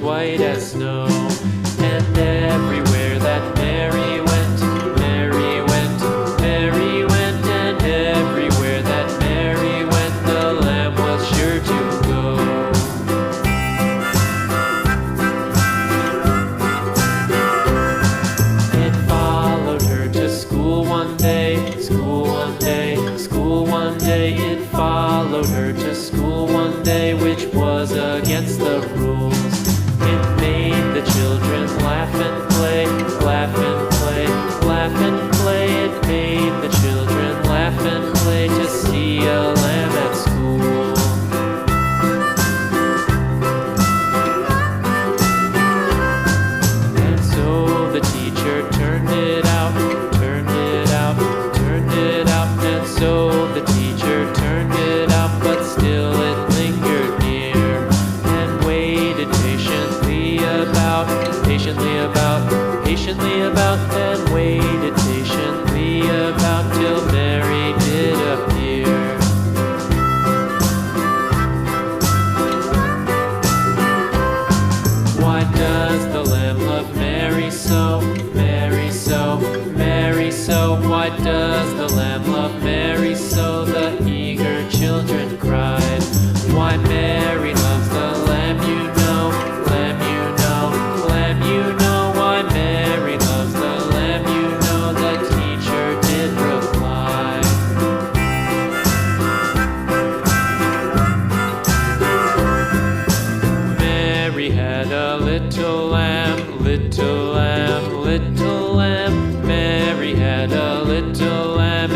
white as snow. And everywhere that Mary went, Mary went, Mary went, and everywhere that Mary went, the lamb was sure to go. It followed her to school one day, school one day, school one day. It followed her to school one day, which was against the rules. It made the children laugh and play, laugh and play, laugh and play. It made the children laugh and play to see a lamb at school. And so the teacher turned it out, turned it out, turned it out. And so the teacher turned it out, but still it lingered near and waited patiently about, and waited patiently about till Mary did appear. Why does the lamb love Mary so, Mary so, Mary so? Why does the lamb love Mary so? The eager children cried. Why Mary loves the lamb, you know, lamb, you know, lamb, you know. Why Mary loves the lamb, you know, the teacher did reply. Mary had a little lamb, little lamb, little lamb. Mary had a little